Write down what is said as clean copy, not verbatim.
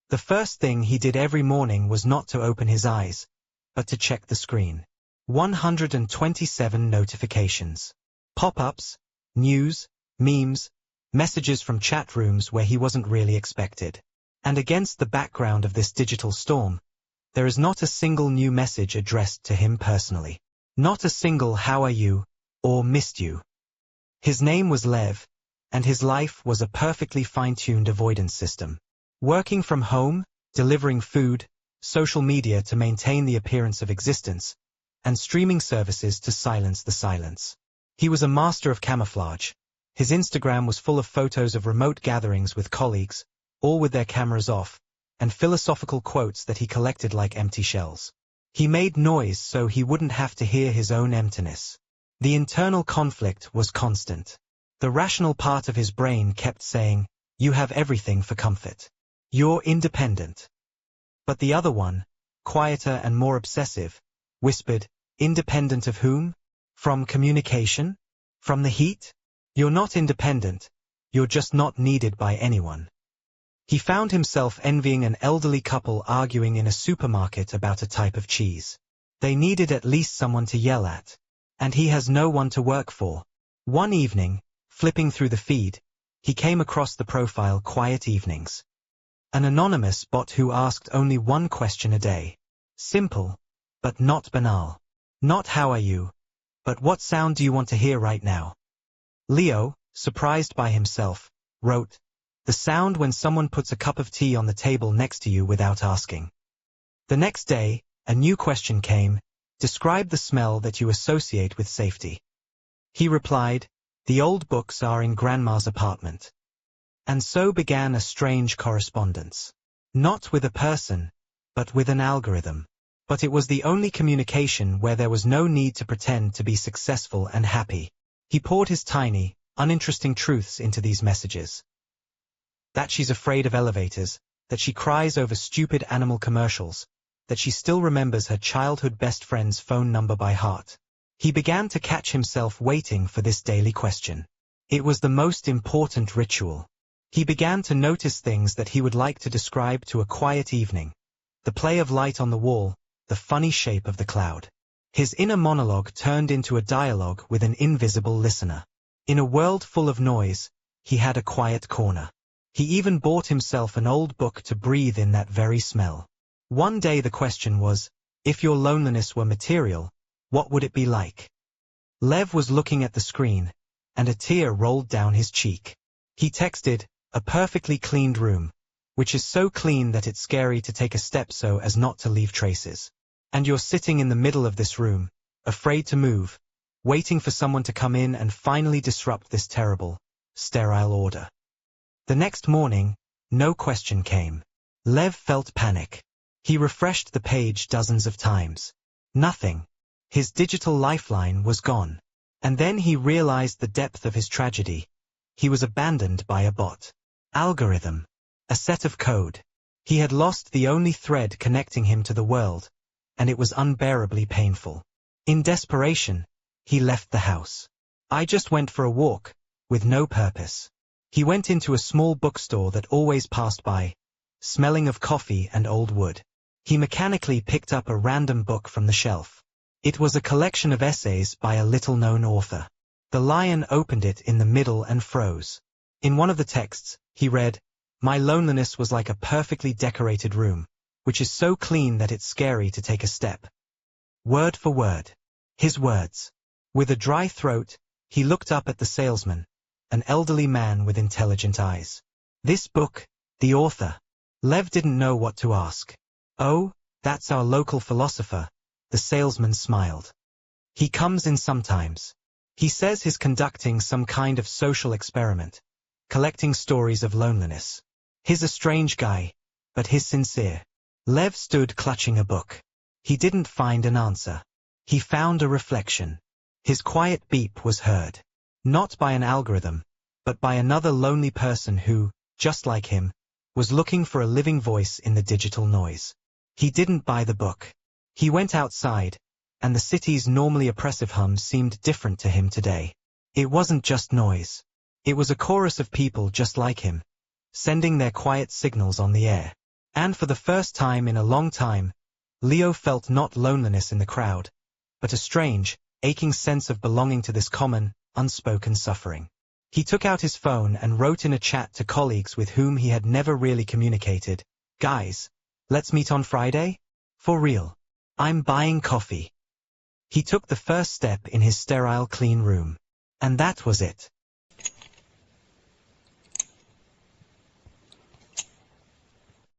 The first thing he did every morning was not to open his eyes, but to check the screen. 127 notifications. Pop-ups, news, memes, messages from chat rooms where he wasn't really expected. And against the background of this digital storm, there is not a single new message addressed to him personally. Not a single "how are you" or "missed you." His name was Lev, and his life was a perfectly fine-tuned avoidance system. Working from home, delivering food, social media to maintain the appearance of existence, and streaming services to silence the silence. He was a master of camouflage. His Instagram was full of photos of remote gatherings with colleagues, all with their cameras off, and philosophical quotes that he collected like empty shells. He made noise so he wouldn't have to hear his own emptiness. The internal conflict was constant. The rational part of his brain kept saying, "You have everything for comfort. You're independent." But the other one, quieter and more obsessive, whispered, "Independent of whom? From communication? From the heat? You're not independent, you're just not needed by anyone." He found himself envying an elderly couple arguing in a supermarket about a type of cheese. They needed at least someone to yell at. And he has no one to work for. One evening, flipping through the feed, he came across the profile "Quiet Evenings." An anonymous bot who asked only one question a day. Simple, but not banal. Not "how are you," but "what sound do you want to hear right now?" Leo, surprised by himself, wrote, "The sound when someone puts a cup of tea on the table next to you without asking." The next day, a new question came, "Describe the smell that you associate with safety." He replied, "The old books are in Grandma's apartment." And so began a strange correspondence. Not with a person, but with an algorithm. But it was the only communication where there was no need to pretend to be successful and happy. He poured his tiny, uninteresting truths into these messages. That she's afraid of elevators, that she cries over stupid animal commercials, that she still remembers her childhood best friend's phone number by heart. He began to catch himself waiting for this daily question. It was the most important ritual. He began to notice things that he would like to describe to a quiet evening. The play of light on the wall, the funny shape of the cloud. His inner monologue turned into a dialogue with an invisible listener. In a world full of noise, he had a quiet corner. He even bought himself an old book to breathe in that very smell. One day the question was, if your loneliness were material, what would it be like? Lev was looking at the screen, and a tear rolled down his cheek. He texted, "A perfectly cleaned room, which is so clean that it's scary to take a step so as not to leave traces. And you're sitting in the middle of this room, afraid to move, waiting for someone to come in and finally disrupt this terrible, sterile order." The next morning, no question came. Lev felt panic. He refreshed the page dozens of times. Nothing. His digital lifeline was gone. And then he realized the depth of his tragedy. He was abandoned by a bot. Algorithm. A set of code. He had lost the only thread connecting him to the world, and it was unbearably painful. In desperation, he left the house. "I just went for a walk, with no purpose." He went into a small bookstore that always passed by, smelling of coffee and old wood. He mechanically picked up a random book from the shelf. It was a collection of essays by a little-known author. The lion opened it in the middle and froze. In one of the texts, he read, "My loneliness was like a perfectly decorated room, which is so clean that it's scary to take a step." Word for word. His words. With a dry throat, he looked up at the salesman, an elderly man with intelligent eyes. "This book, the author?" Lev didn't know what to ask. "Oh, that's our local philosopher," the salesman smiled. "He comes in sometimes. He says he's conducting some kind of social experiment, collecting stories of loneliness. He's a strange guy, but he's sincere." Lev stood clutching a book. He didn't find an answer. He found a reflection. His quiet beep was heard. Not by an algorithm, but by another lonely person who, just like him, was looking for a living voice in the digital noise. He didn't buy the book. He went outside, and the city's normally oppressive hum seemed different to him today. It wasn't just noise. It was a chorus of people just like him, sending their quiet signals on the air. And for the first time in a long time, Leo felt not loneliness in the crowd, but a strange, aching sense of belonging to this common, unspoken suffering. He took out his phone and wrote in a chat to colleagues with whom he had never really communicated, "Guys, let's meet on Friday? For real. I'm buying coffee." He took the first step in his sterile clean room. And that was it.